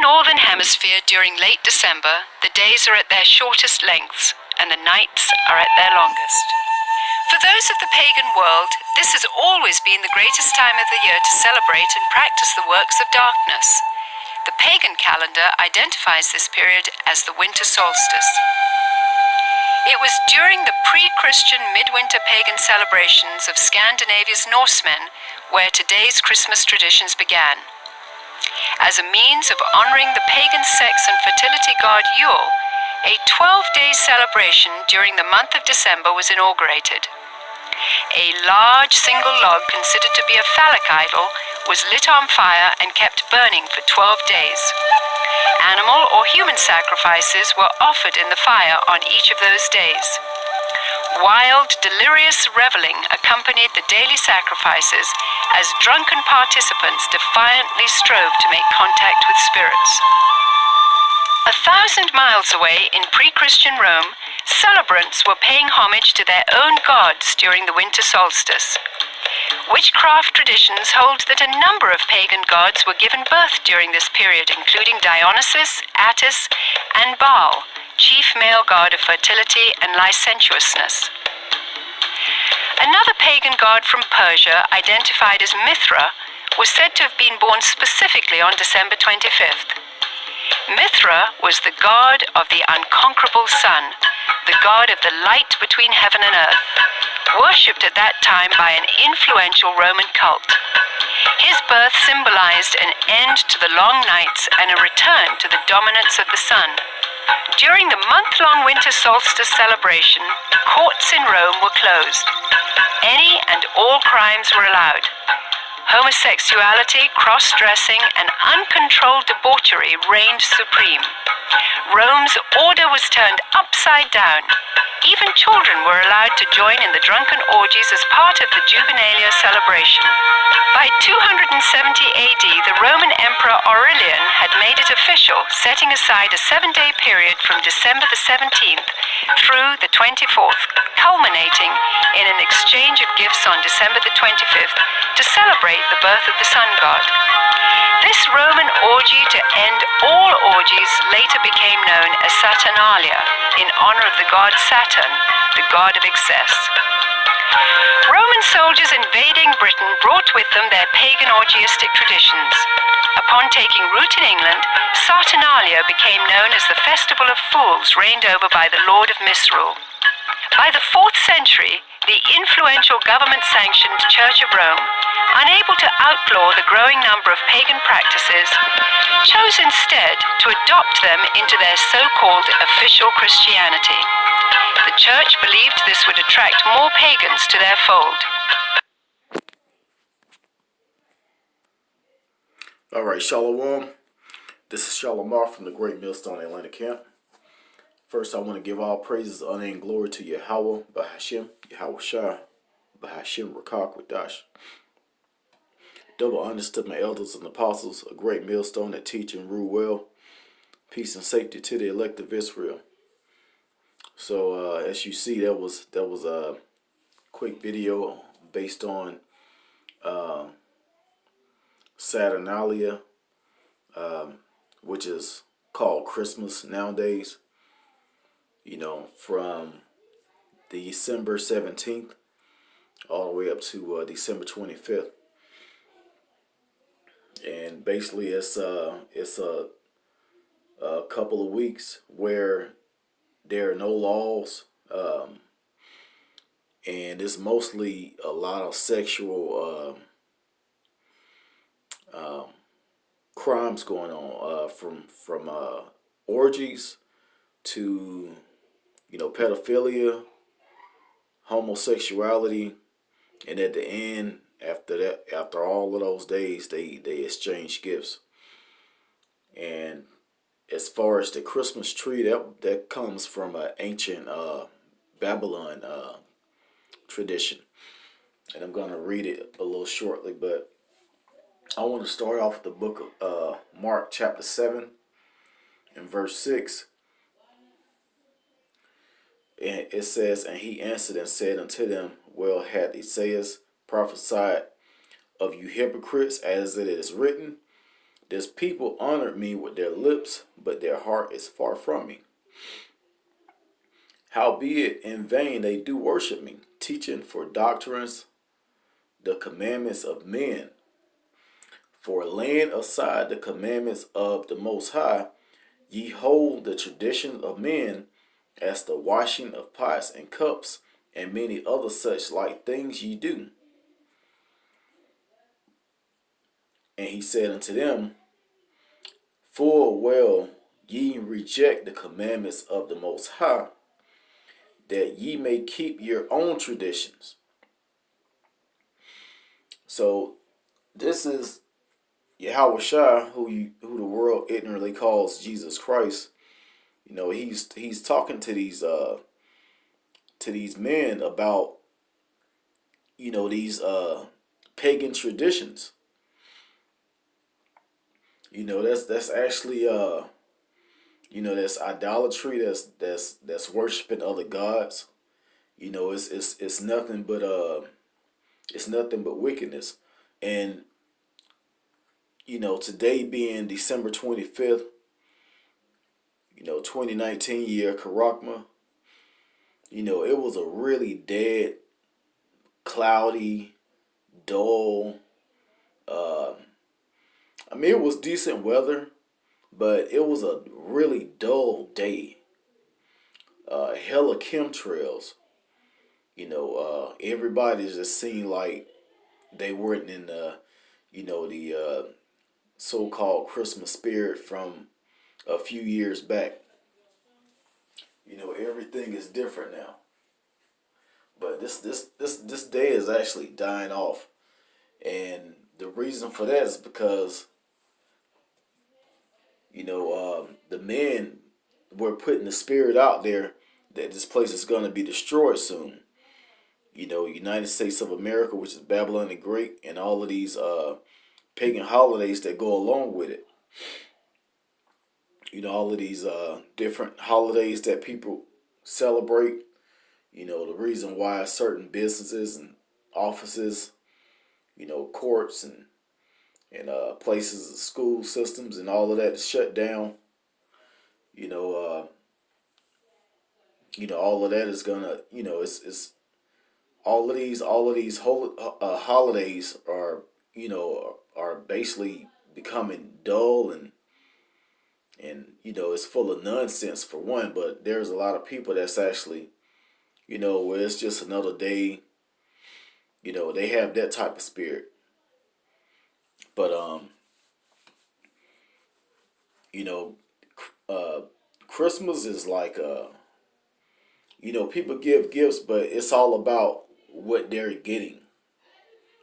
northern hemisphere during late December, the days are at their shortest lengths and the nights are at their longest. For those of the pagan world, this has always been the greatest time of the year to celebrate and practice the works of darkness. The pagan calendar identifies this period as the winter solstice. It was during the pre-Christian midwinter pagan celebrations of Scandinavia's Norsemen where today's Christmas traditions began. As a means of honoring the pagan sex and fertility god Yule, a 12-day celebration during the month of December was inaugurated. A large single log considered to be a phallic idol was lit on fire and kept burning for 12 days. Animal or human sacrifices were offered in the fire on each of those days. Wild, delirious reveling accompanied the daily sacrifices as drunken participants defiantly strove to make contact with spirits. 1,000 miles away in pre-Christian Rome, celebrants were paying homage to their own gods during the winter solstice. Witchcraft traditions hold that a number of pagan gods were given birth during this period, including Dionysus, Attis, and Baal, chief male god of fertility and licentiousness. Another pagan god from Persia, identified as Mithra, was said to have been born specifically on December 25th. Mithra was the god of the unconquerable sun, the god of the light between heaven and earth, worshipped at that time by an influential Roman cult. His birth symbolized an end to the long nights and a return to the dominance of the sun. During the month-long winter solstice celebration, courts in Rome were closed. Any and all crimes were allowed. Homosexuality, cross-dressing, and uncontrolled debauchery reigned supreme. Rome's order was turned upside down. Even children were allowed to join in the drunken orgies as part of the Juvenalia celebration. By 270 AD, the Roman Emperor Aurelian had made it official, setting aside a 7-day period from December the 17th through the 24th, culminating in an exchange of gifts on December the 25th to celebrate the birth of the sun god. This Roman orgy to end all orgies later became known as Saturnalia, in honor of the god Saturn, the god of excess. Roman soldiers invading Britain brought with them their pagan orgiastic traditions. Upon taking root in England, Saturnalia became known as the Festival of Fools, reigned over by the Lord of Misrule. By the 4th century, the influential government-sanctioned Church of Rome, unable to outlaw the growing number of pagan practices, chose instead to adopt them into their so-called official Christianity. The Church believed this would attract more pagans to their fold. All right, Shalom. This is Shalomar from the Great Millstone Atlanta Camp. First, I want to give all praises, honor, and glory to Yahweh, Bahashim, Yahweh Shah, Bahashim Rakak Wadash. Double honors to my elders and apostles, a great millstone that teach and rule well. Peace and safety to the elect of Israel. So, as you see, that was a quick video based on Saturnalia, which is called Christmas nowadays. You know, from December 17th all the way up to December 25th. And basically it's a couple of weeks where there are no laws, and it's mostly a lot of sexual crimes going on, from orgies to, you know, pedophilia, homosexuality, and at the end, after all of those days, they exchange gifts. And as far as the Christmas tree, that comes from an ancient Babylon tradition, and I'm going to read it a little shortly. But I want to start off with the book of Mark chapter 7 and verse 6. And it says, "And he answered and said unto them, Well hath Esaias prophesied of you hypocrites, as it is written, This people honored me with their lips, but their heart is far from me. Howbeit in vain they do worship me, teaching for doctrines the commandments of men. For laying aside the commandments of the Most High, ye hold the traditions of men, as the washing of pots and cups, and many other such like things ye do. And he said unto them, full well ye reject the commandments of the Most High, that ye may keep your own traditions. So this is Yahweh Shai, who the world ignorantly calls Jesus Christ. You know, he's talking to these men about, you know, these pagan traditions. You know, that's actually you know, that's idolatry, that's worshiping other gods. You know, it's nothing but wickedness. And you know, today being December 25th, you know, 2019 year Karakma, you know, it was a really dead, cloudy, dull, I mean, it was decent weather, but it was a really dull day. Hella chemtrails. You know, everybody just seemed like they weren't in the, you know, the so-called Christmas spirit from a few years back. You know, everything is different now. But this day is actually dying off, and the reason for that is because, you know, the men were putting the spirit out there that this place is going to be destroyed soon. You know, United States of America, which is Babylon the Great, and all of these pagan holidays that go along with it. You know, all of these different holidays that people celebrate. You know, the reason why certain businesses and offices, you know, courts and places, school systems, and all of that is shut down. You know, all of that is gonna, you know, it's all of these holidays are, you know, are basically becoming dull, and you know, it's full of nonsense for one. But there's a lot of people that's actually, you know, where it's just another day. You know, they have that type of spirit. But you know, Christmas is like you know, people give gifts, but it's all about what they're getting.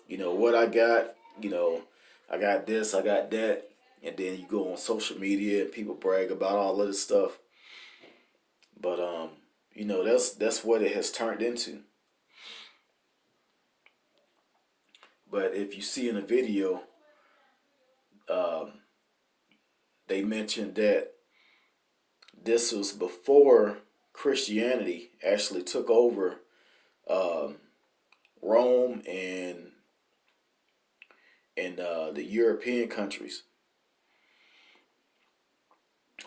You know, what I got, you know, I got this, I got that. And then you go on social media and people brag about all of this stuff. But you know, that's what it has turned into. But if you see in the video, um, they mentioned that this was before Christianity actually took over um, Rome and the European countries.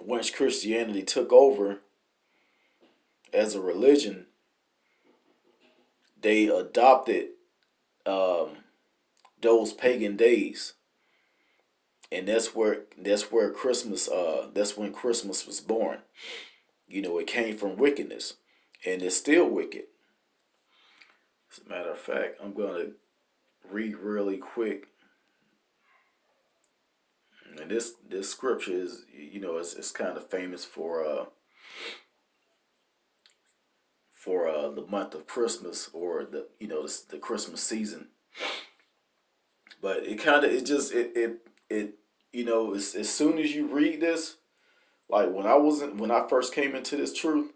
Once Christianity took over as a religion, they adopted um, those pagan days, and that's where Christmas that's when Christmas was born. You know, it came from wickedness, and it's still wicked. As a matter of fact, I'm gonna read really quick, and this scripture is, you know, it's kind of famous for the month of Christmas, or the, you know, the Christmas season. But it kind of, it just it you know, as soon as you read this, like when I first came into this truth,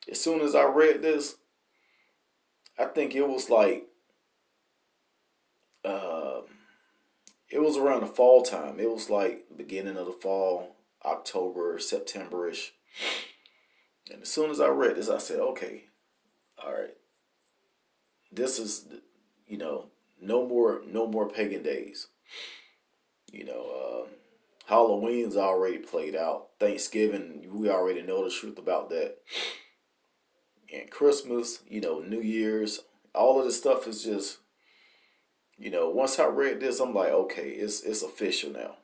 as soon as I read this, I think it was like uh, it was around the fall time. It was like beginning of the fall, October, September-ish. And as soon as I read this, I said, okay, all right, this is, you know, no more pagan days. You know, Halloween's already played out. Thanksgiving, we already know the truth about that. And Christmas, New Year's, all of this stuff is just, once I read this, I'm like, okay, it's official now.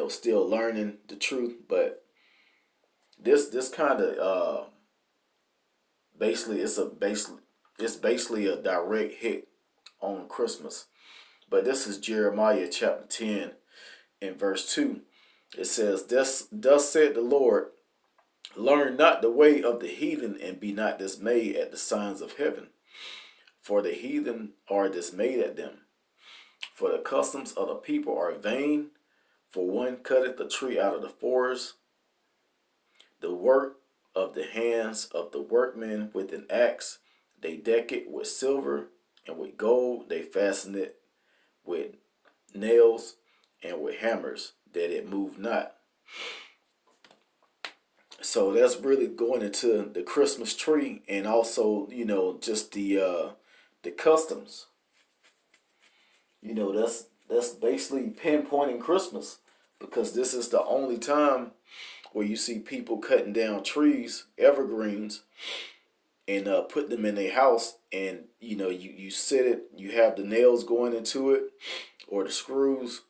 Still learning the truth, but this kind of basically it's basically a direct hit on Christmas. But this is Jeremiah chapter 10 and verse 2. It says, thus said the Lord, learn not the way of the heathen, and be not dismayed at the signs of heaven. For the heathen are dismayed at them. For the customs of the people are vain. For one cutteth the tree out of the forest, the work of the hands of the workmen with an axe. They deck it with silver, and with gold they fasten it with nails and with hammers, that it move not. So that's really going into the Christmas tree, and also, just the customs. That's basically pinpointing Christmas, because this is the only time where you see people cutting down trees, evergreens, and put them in their house, and you set it, you have the nails going into it or the screws,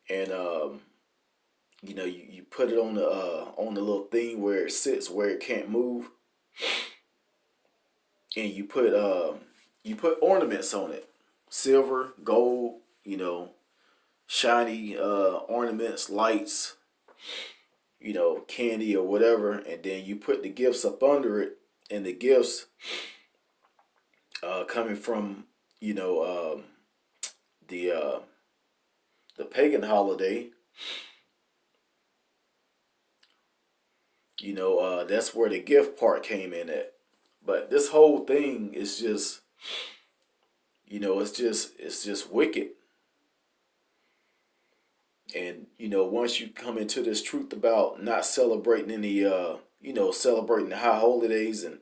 and you put it on the little thing where it sits, where it can't move, and you put ornaments on it, silver, gold, shiny ornaments, lights, candy or whatever, and then you put the gifts up under it, and the gifts coming from the pagan holiday. That's where the gift part came in at. But this whole thing is just, it's just wicked. And once you come into this truth about not celebrating any celebrating the high holidays and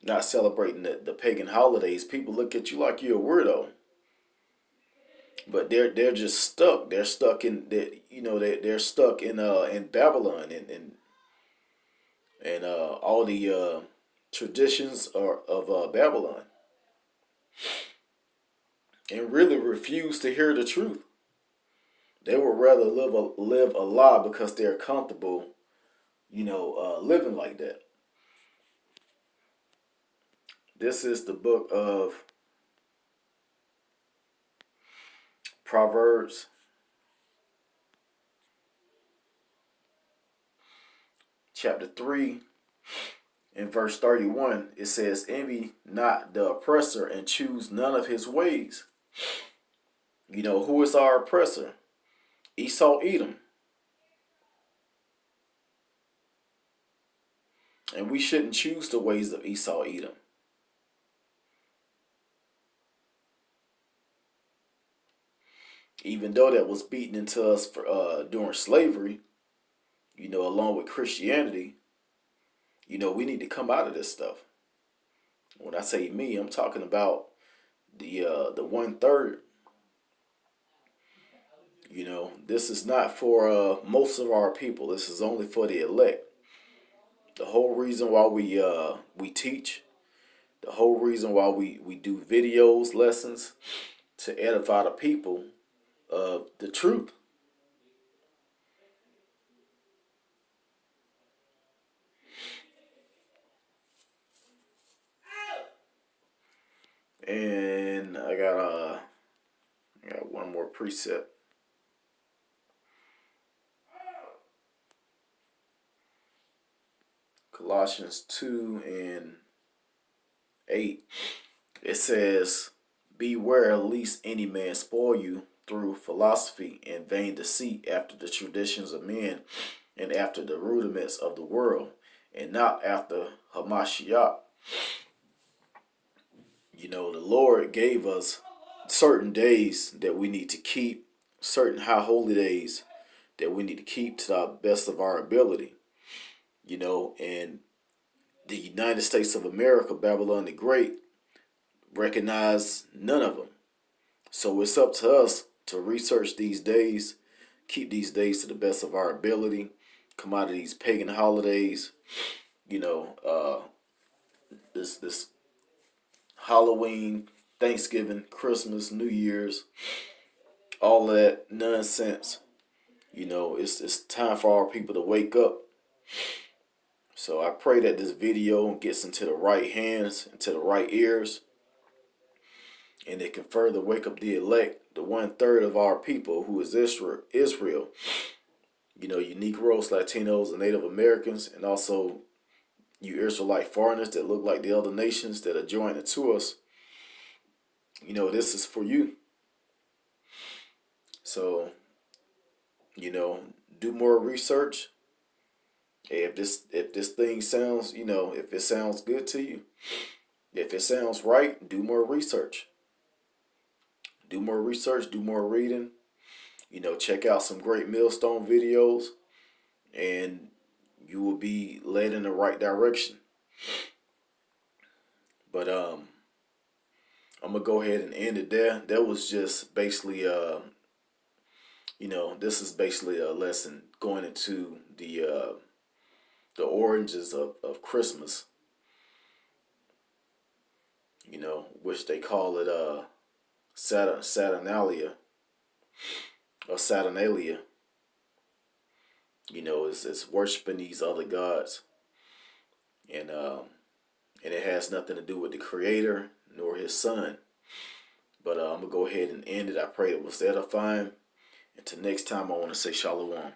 not celebrating the pagan holidays, people look at you like you're a weirdo. But they're just stuck. They're stuck in that. They're stuck in Babylon, and all the traditions of Babylon, and really refuse to hear the truth. They would rather live a lie because they're comfortable, living like that. This is the book of Proverbs, chapter 3, and verse 31. It says, envy not the oppressor, and choose none of his ways. Who is our oppressor? Esau, Edom. And we shouldn't choose the ways of Esau, Edom. Even though that was beaten into us during slavery, along with Christianity, we need to come out of this stuff. When I say me, I'm talking about the 1/3. This is not for most of our people. This is only for the elect. The whole reason why we teach, the whole reason why we do videos, lessons, to edify the people of the truth. And I got one more precept. Colossians 2 and 8. It says, beware lest any man spoil you through philosophy and vain deceit, after the traditions of men, and after the rudiments of the world, and not after Hamashiach. The Lord gave us certain days that we need to keep, certain high holy days that we need to keep to the best of our ability. And the United States of America, Babylon the Great, recognized none of them. So it's up to us to research these days, keep these days to the best of our ability. Come out of these pagan holidays. This Halloween, Thanksgiving, Christmas, New Year's, all that nonsense. It's time for our people to wake up. So I pray that this video gets into the right hands, into the right ears, and it can further wake up the elect, the 1/3 of our people who is Israel. You Negroes, Latinos, and Native Americans, and also you Israelite foreigners that look like the other nations that are joining to us. This is for you. So, do more research. Hey, if this thing sounds, if it sounds good to you, if it sounds right, do more research. Do more research, do more reading. Check out some great millstone videos, and you will be led in the right direction. But I'm gonna go ahead and end it there. That was just basically this is basically a lesson going into the origins of Christmas. Which they call it Saturnalia or Saturnalia. It's worshiping these other gods, and it has nothing to do with the Creator nor His Son. But I'm gonna go ahead and end it. I pray it was edifying. Until next time, I want to say Shalom.